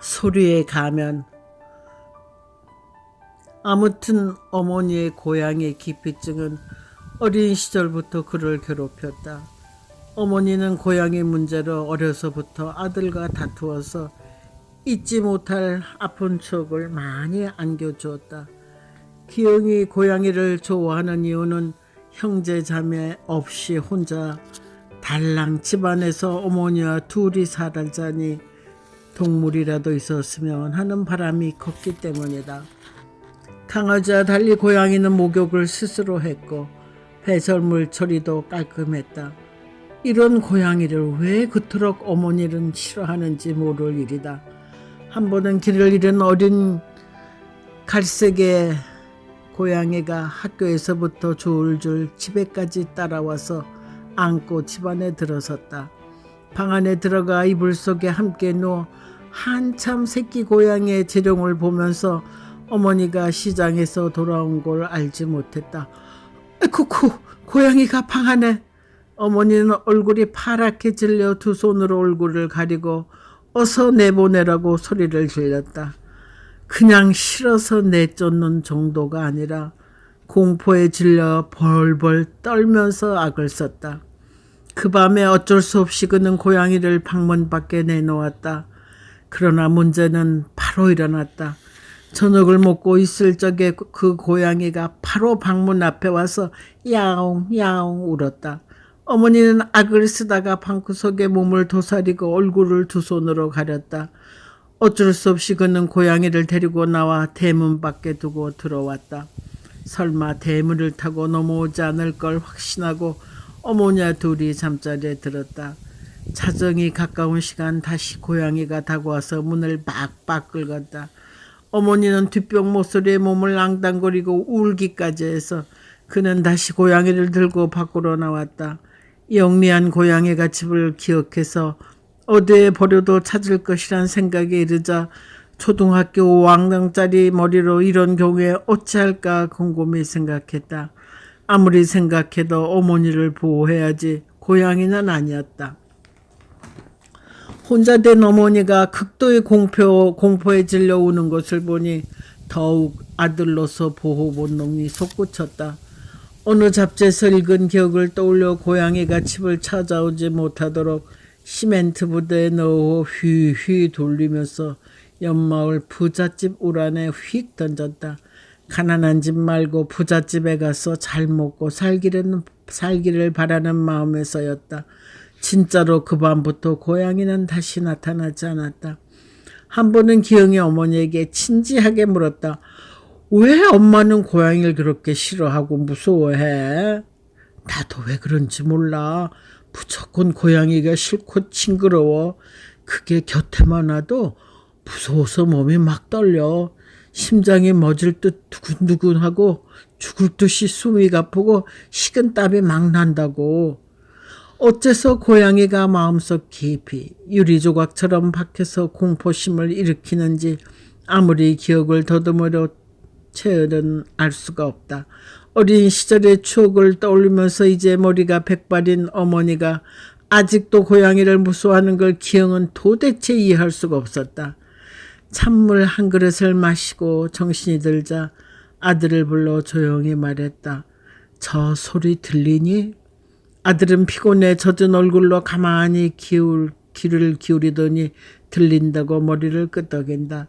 소리에 가면. 아무튼 어머니의 고향의 기피증은 어린 시절부터 그를 괴롭혔다. 어머니는 고향의 문제로 어려서부터 아들과 다투어서 잊지 못할 아픈 추억을 많이 안겨주었다. 기영이 고양이를 좋아하는 이유는 형제 자매 없이 혼자 달랑 집안에서 어머니와 둘이 살자니 동물이라도 있었으면 하는 바람이 컸기 때문이다. 강아지와 달리 고양이는 목욕을 스스로 했고 배설물 처리도 깔끔했다. 이런 고양이를 왜 그토록 어머니는 싫어하는지 모를 일이다. 한 번은 길을 잃은 어린 갈색의 고양이가 학교에서부터 줄줄 집에까지 따라와서 안고 집 안에 들어섰다. 방 안에 들어가 이불 속에 함께 누워 한참 새끼 고양이의 재롱을 보면서 어머니가 시장에서 돌아온 걸 알지 못했다. 쿠쿠, 고양이가 방 안에. 어머니는 얼굴이 파랗게 질려 두 손으로 얼굴을 가리고 어서 내보내라고 소리를 질렀다. 그냥 싫어서 내쫓는 정도가 아니라 공포에 질려 벌벌 떨면서 악을 썼다. 그 밤에 어쩔 수 없이 그는 고양이를 방문 밖에 내놓았다. 그러나 문제는 바로 일어났다. 저녁을 먹고 있을 적에 그 고양이가 바로 방문 앞에 와서 야옹 야옹 울었다. 어머니는 악을 쓰다가 방구석에 몸을 도사리고 얼굴을 두 손으로 가렸다. 어쩔 수 없이 그는 고양이를 데리고 나와 대문 밖에 두고 들어왔다. 설마 대문을 타고 넘어오지 않을 걸 확신하고 어머니와 둘이 잠자리에 들었다. 자정이 가까운 시간 다시 고양이가 다가와서 문을 박박 긁었다. 어머니는 뒷병 목소리에 몸을 앙당거리고 울기까지 해서 그는 다시 고양이를 들고 밖으로 나왔다. 영리한 고양이가 집을 기억해서 어디에 버려도 찾을 것이란 생각에 이르자 초등학교 5학년짜리 머리로 이런 경우에 어찌할까 곰곰이 생각했다. 아무리 생각해도 어머니를 보호해야지 고양이는 아니었다. 혼자 된 어머니가 극도의 공포에 질려 우는 것을 보니 더욱 아들로서 보호 본능이 솟구쳤다. 어느 잡지에서 읽은 기억을 떠올려 고양이가 집을 찾아오지 못하도록 시멘트 부대에 넣어 휘휘 돌리면서 옆마을 부잣집 우란에 휙 던졌다. 가난한 집 말고 부잣집에 가서 잘 먹고 살기를 바라는 마음에서였다. 진짜로 그 밤부터 고양이는 다시 나타나지 않았다. 한 번은 기영이 어머니에게 진지하게 물었다. 왜 엄마는 고양이를 그렇게 싫어하고 무서워해? 나도 왜 그런지 몰라. 무조건 고양이가 싫고 징그러워. 그게 곁에만 와도 무서워서 몸이 막 떨려. 심장이 멎을 듯 두근두근하고 죽을 듯이 숨이 가쁘고 식은땀이 막 난다고. 어째서 고양이가 마음속 깊이 유리조각처럼 박혀서 공포심을 일으키는지 아무리 기억을 더듬으려 채울은 알 수가 없다. 어린 시절의 추억을 떠올리면서 이제 머리가 백발인 어머니가 아직도 고양이를 무서워하는 걸 기영은 도대체 이해할 수가 없었다. 찬물 한 그릇을 마시고 정신이 들자 아들을 불러 조용히 말했다. 저 소리 들리니? 아들은 피곤해 젖은 얼굴로 가만히 귀를 기울이더니 들린다고 머리를 끄덕인다.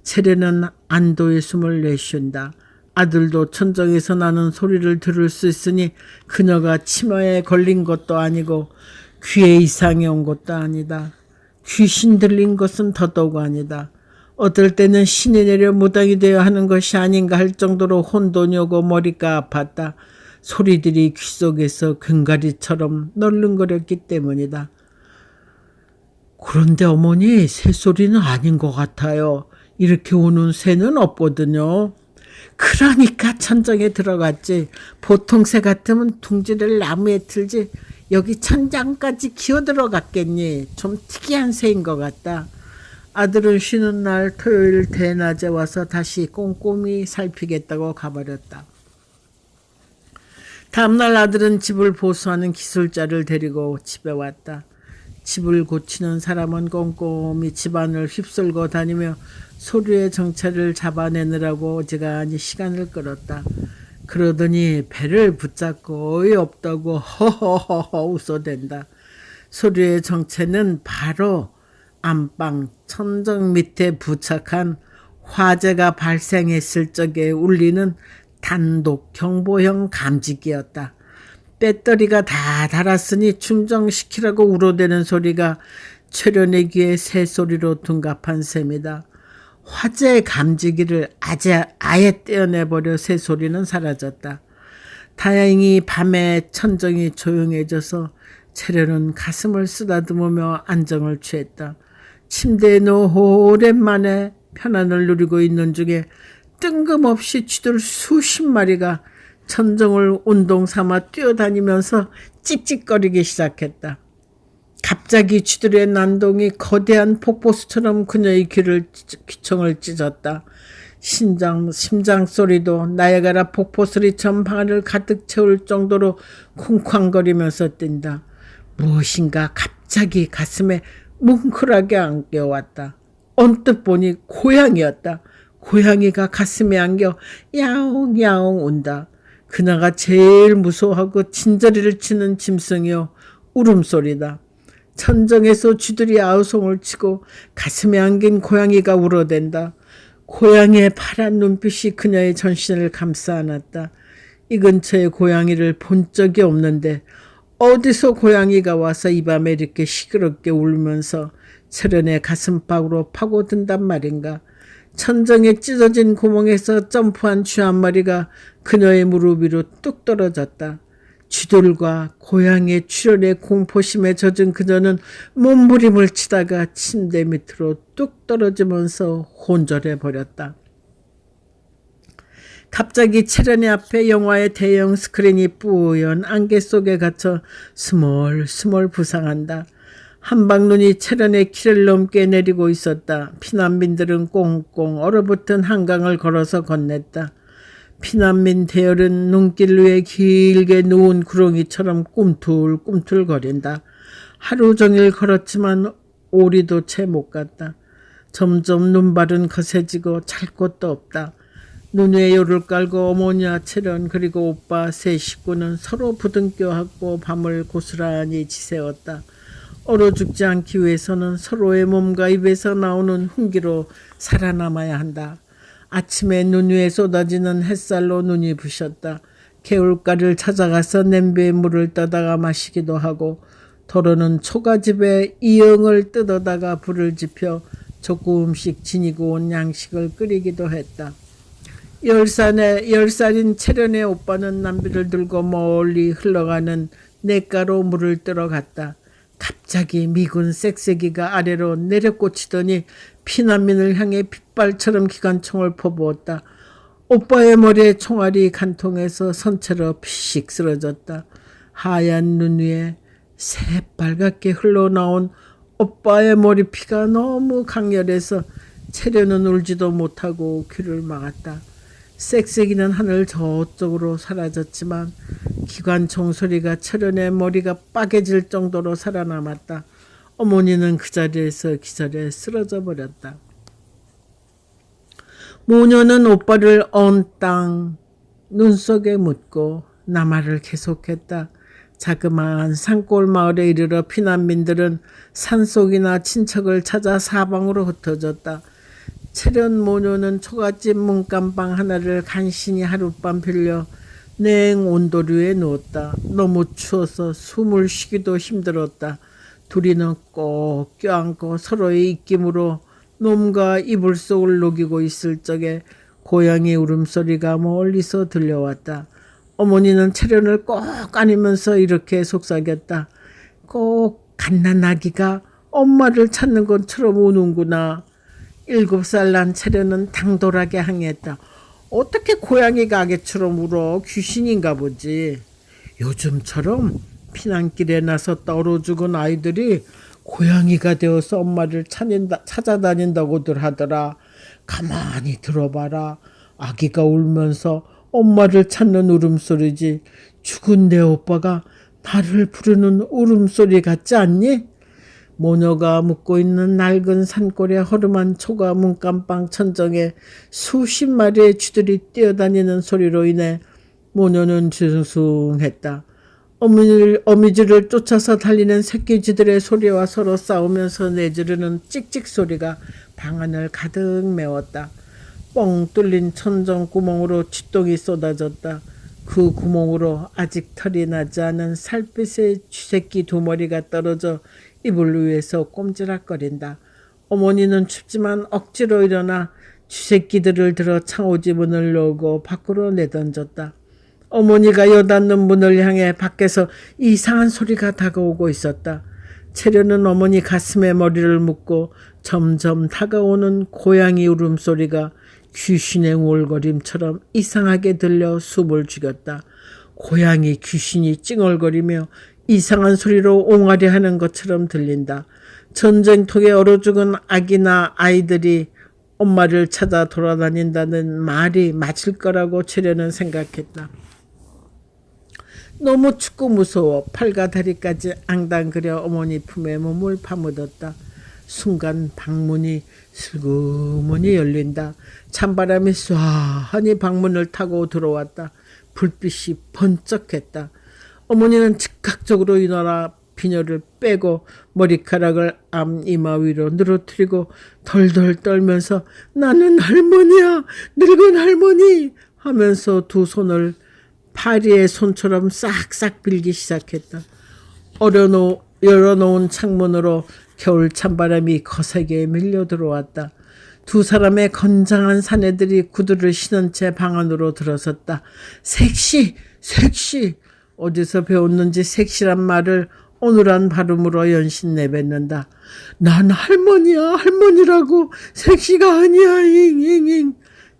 채례는 안도의 숨을 내쉰다. 아들도 천정에서 나는 소리를 들을 수 있으니 그녀가 치매에 걸린 것도 아니고 귀에 이상이 온 것도 아니다. 귀신 들린 것은 더더욱 아니다. 어떨 때는 신이 내려 무당이 되어 하는 것이 아닌가 할 정도로 혼돈이 오고 머리가 아팠다. 소리들이 귀 속에서 금가리처럼 널른거렸기 때문이다. 그런데 어머니, 새소리는 아닌 것 같아요. 이렇게 우는 새는 없거든요. 그러니까 천정에 들어갔지. 보통 새 같으면 둥지를 나무에 틀지 여기 천장까지 기어들어갔겠니. 좀 특이한 새인 것 같다. 아들은 쉬는 날 토요일 대낮에 와서 다시 꼼꼼히 살피겠다고 가버렸다. 다음날 아들은 집을 보수하는 기술자를 데리고 집에 왔다. 집을 고치는 사람은 꼼꼼히 집안을 휩쓸고 다니며 소리의 정체를 잡아내느라고 어지간히 시간을 끌었다. 그러더니 배를 붙잡고 어이없다고 허허허허 웃어댄다. 소리의 정체는 바로 안방 천정 밑에 부착한 화재가 발생했을 적에 울리는 단독 경보형 감지기였다. 배터리가 다 닳았으니 충전시키라고 울어대는 소리가 최련의 귀에 새소리로 둔갑한 셈이다. 화재 감지기를 아예 떼어내버려 새소리는 사라졌다. 다행히 밤에 천정이 조용해져서 채련은 가슴을 쓰다듬으며 안정을 취했다. 침대에 누워 오랜만에 편안을 누리고 있는 중에 뜬금없이 쥐들 수십 마리가 천정을 운동 삼아 뛰어다니면서 찍찍거리기 시작했다. 갑자기 쥐들의 난동이 거대한 폭포수처럼 그녀의 귀청을 찢었다. 심장 소리도 나야가라 폭포 소리처럼 방안을 가득 채울 정도로 쿵쾅거리면서 뛴다. 무엇인가 갑자기 가슴에 뭉클하게 안겨왔다. 언뜻 보니 고양이였다. 고양이가 가슴에 안겨 야옹야옹 운다. 그녀가 제일 무서워하고 진저리를 치는 짐승이요 울음소리다. 천정에서 쥐들이 아우성을 치고 가슴에 안긴 고양이가 울어댄다. 고양이의 파란 눈빛이 그녀의 전신을 감싸 안았다. 이 근처에 고양이를 본 적이 없는데 어디서 고양이가 와서 이 밤에 이렇게 시끄럽게 울면서 철연의 가슴팍으로 파고든단 말인가. 천정에 찢어진 구멍에서 점프한 쥐 한 마리가 그녀의 무릎 위로 뚝 떨어졌다. 쥐들과 고양이의 출혈에 공포심에 젖은 그녀는 몸부림을 치다가 침대 밑으로 뚝 떨어지면서 혼절해 버렸다. 갑자기 채련의 앞에 영화의 대형 스크린이 뿌연 안개 속에 갇혀 스멀스멀 부상한다. 한방눈이 채련의 키를 넘게 내리고 있었다. 피난민들은 꽁꽁 얼어붙은 한강을 걸어서 건넸다. 피난민 대열은 눈길 위에 길게 누운 구렁이처럼 꿈틀꿈틀거린다. 하루 종일 걸었지만 오리도 채 못 갔다. 점점 눈발은 거세지고 잘 곳도 없다. 눈 위에 요를 깔고 어머니와 채련 그리고 오빠 세 식구는 서로 부둥켜안고 밤을 고스란히 지새웠다. 얼어 죽지 않기 위해서는 서로의 몸과 입에서 나오는 훈기로 살아남아야 한다. 아침에 눈 위에 쏟아지는 햇살로 눈이 부셨다. 개울가를 찾아가서 냄비에 물을 떠다가 마시기도 하고 더러는 초가집에 이응을 뜯어다가 불을 지펴 조금씩 지니고 온 양식을 끓이기도 했다. 10살인 채련의 오빠는 남비를 들고 멀리 흘러가는 냇가로 물을 뜨러 갔다. 갑자기 미군 쌕쌕이가 아래로 내려꽂히더니 피난민을 향해 빗발처럼 기관총을 퍼부었다. 오빠의 머리에 총알이 간통해서 선체로 피식 쓰러졌다. 하얀 눈 위에 새빨갛게 흘러나온 오빠의 머리피가 너무 강렬해서 채련은 울지도 못하고 귀를 막았다. 쌕쌕이는 하늘 저쪽으로 사라졌지만 기관총 소리가 채련의 머리가 빠개질 정도로 살아남았다. 어머니는 그 자리에서 기절해 쓰러져 버렸다. 모녀는 오빠를 언땅 눈 속에 묻고 남아를 계속했다. 자그마한 산골 마을에 이르러 피난민들은 산속이나 친척을 찾아 사방으로 흩어졌다. 채련 모녀는 초가집 문간방 하나를 간신히 하룻밤 빌려 냉 온도류에 누웠다. 너무 추워서 숨을 쉬기도 힘들었다. 둘이는 꼭 껴안고 서로의 입김으로 몸과 이불 속을 녹이고 있을 적에 고양이 울음소리가 멀리서 들려왔다. 어머니는 채련을 꼭 안으면서 이렇게 속삭였다. 꼭 갓난아기가 엄마를 찾는 것처럼 우는구나. 7살 난 채련은 당돌하게 항의했다. 어떻게 고양이가 아기처럼 울어? 귀신인가 보지. 요즘처럼 피난길에 나섰다 얼어 죽은 아이들이 고양이가 되어서 엄마를 찾아다닌다고들 하더라. 가만히 들어봐라. 아기가 울면서 엄마를 찾는 울음소리지 죽은 내 오빠가 나를 부르는 울음소리 같지 않니? 모녀가 묵고 있는 낡은 산골의 허름한 초가 문간방 천정에 수십 마리의 쥐들이 뛰어다니는 소리로 인해 모녀는 숭숭했다. 어미쥐를 쫓아서 달리는 새끼쥐들의 소리와 서로 싸우면서 내지르는 찍찍 소리가 방안을 가득 메웠다. 뻥 뚫린 천정 구멍으로 쥐똥이 쏟아졌다. 그 구멍으로 아직 털이 나지 않은 살빛의 쥐새끼 두 머리가 떨어져 이불 위에서 꼼지락거린다. 어머니는 춥지만 억지로 일어나 쥐새끼들을 들어 창호지 문을 열고 밖으로 내던졌다. 어머니가 여닫는 문을 향해 밖에서 이상한 소리가 다가오고 있었다. 채련은 어머니 가슴에 머리를 묻고 점점 다가오는 고양이 울음소리가 귀신의 웅얼거림처럼 이상하게 들려 숨을 죽였다. 고양이 귀신이 찡얼거리며 이상한 소리로 옹알이 하는 것처럼 들린다. 전쟁통에 얼어 죽은 아기나 아이들이 엄마를 찾아 돌아다닌다는 말이 맞을 거라고 채련은 생각했다. 너무 춥고 무서워 팔과 다리까지 앙당그려 어머니 품에 몸을 파묻었다. 순간 방문이 슬그머니 열린다. 찬바람이 쏴하니 방문을 타고 들어왔다. 불빛이 번쩍했다. 어머니는 즉각적으로 일어나 비녀를 빼고 머리카락을 앞 이마 위로 늘어뜨리고 덜덜 떨면서 나는 할머니야, 늙은 할머니 하면서 두 손을 파리의 손처럼 싹싹 빌기 시작했다. 열어놓은 창문으로 겨울 찬바람이 거세게 밀려 들어왔다. 두 사람의 건장한 사내들이 구두를 신은 채 방 안으로 들어섰다. 색시! 어디서 배웠는지 색시란 말을 어눌한 발음으로 연신 내뱉는다. 난 할머니야, 할머니라고. 색시가 아니야, 잉잉잉.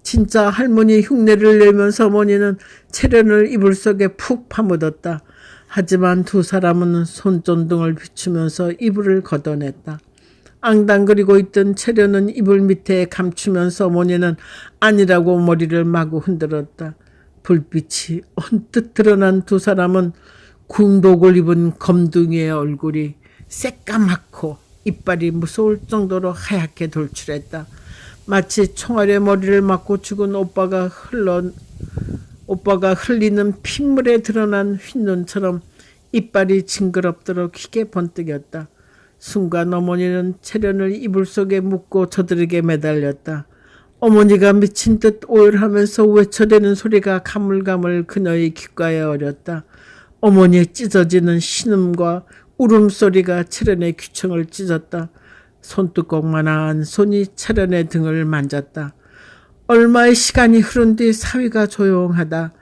진짜 할머니 흉내를 내면서 어머니는 채련을 이불 속에 푹 파묻었다. 하지만 두 사람은 손전등을 비추면서 이불을 걷어냈다. 앙당거리고 있던 채련은 이불 밑에 감추면서 어머니는 아니라고 머리를 마구 흔들었다. 불빛이 언뜻 드러난 두 사람은 군복을 입은 검둥이의 얼굴이 새까맣고 이빨이 무서울 정도로 하얗게 돌출했다. 마치 총알에 머리를 맞고 죽은 오빠가 흘리는 핏물에 드러난 흰눈처럼 이빨이 징그럽도록 희게 번뜩였다. 순간 어머니는 채련을 이불 속에 묻고 저들에게 매달렸다. 어머니가 미친 듯 오열하면서 외쳐대는 소리가 가물가물 그녀의 귓가에 어렸다. 어머니의 찢어지는 신음과 울음소리가 채련의 귀청을 찢었다. 손뚜껑만한 손이 채련의 등을 만졌다. 얼마의 시간이 흐른 뒤 사위가 조용하다.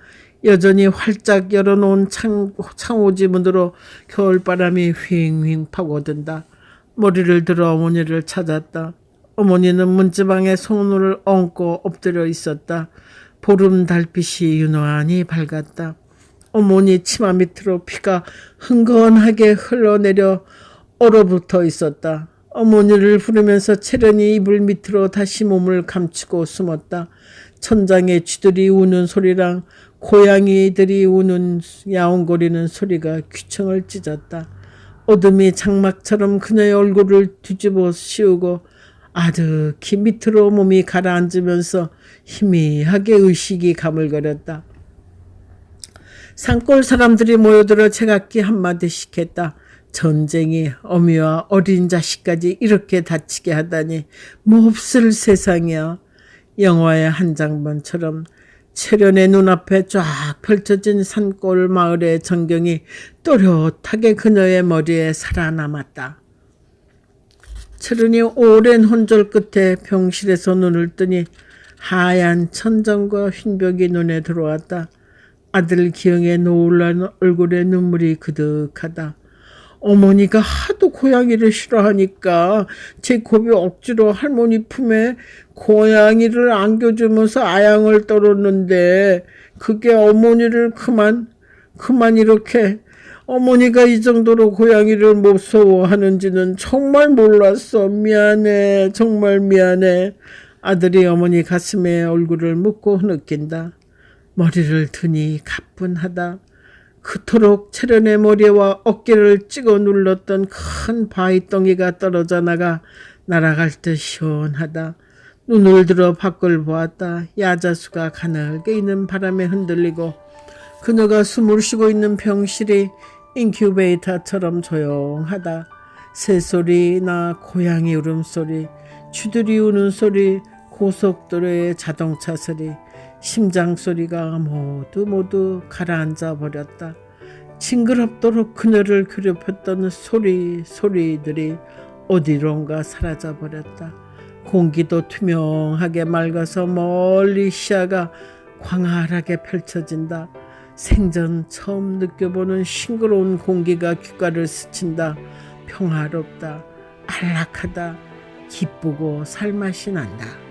여전히 활짝 열어놓은 창호지 문으로 겨울바람이 휘잉휘잉 파고든다. 머리를 들어 어머니를 찾았다. 어머니는 문지방에 손을 얹고 엎드려 있었다. 보름 달빛이 유난히 밝았다. 어머니 치마 밑으로 피가 흥건하게 흘러내려 얼어붙어 있었다. 어머니를 부르면서 채련이 이불 밑으로 다시 몸을 감추고 숨었다. 천장에 쥐들이 우는 소리랑 고양이들이 우는 야옹거리는 소리가 귀청을 찢었다. 어둠이 장막처럼 그녀의 얼굴을 뒤집어 씌우고 아득히 밑으로 몸이 가라앉으면서 희미하게 의식이 가물거렸다. 산골 사람들이 모여들어 제각기 한마디씩 했다. 전쟁이 어미와 어린 자식까지 이렇게 다치게 하다니 몹쓸 세상이야. 영화의 한 장면처럼 채련의 눈앞에 쫙 펼쳐진 산골 마을의 전경이 또렷하게 그녀의 머리에 살아남았다. 채련이 오랜 혼절 끝에 병실에서 눈을 뜨니 하얀 천정과 흰벽이 눈에 들어왔다. 아들 기영의 노을난 얼굴에 눈물이 그득하다. 어머니가 하도 고양이를 싫어하니까 제이콥이 억지로 할머니 품에 고양이를 안겨주면서 아양을 떨었는데 그게 어머니를 그만 이렇게 어머니가 이 정도로 고양이를 무서워하는지는 정말 몰랐어. 미안해. 정말 미안해. 아들이 어머니 가슴에 얼굴을 묻고 흐느낀다. 머리를 드니 가뿐하다. 그토록 체련의 머리와 어깨를 찍어 눌렀던 큰 바위덩이가 떨어져 나가 날아갈 듯 시원하다. 눈을 들어 밖을 보았다. 야자수가 가늘게 있는 바람에 흔들리고 그녀가 숨을 쉬고 있는 병실이 인큐베이터처럼 조용하다. 새소리나 고양이 울음소리, 쥐들이 우는 소리, 고속도로의 자동차 소리, 심장 소리가 모두 가라앉아 버렸다. 징그럽도록 그녀를 괴롭혔던 소리들이 어디론가 사라져 버렸다. 공기도 투명하게 맑아서 멀리 시야가 광활하게 펼쳐진다. 생전 처음 느껴보는 싱그러운 공기가 귓가를 스친다. 평화롭다. 안락하다. 기쁘고 살맛이 난다.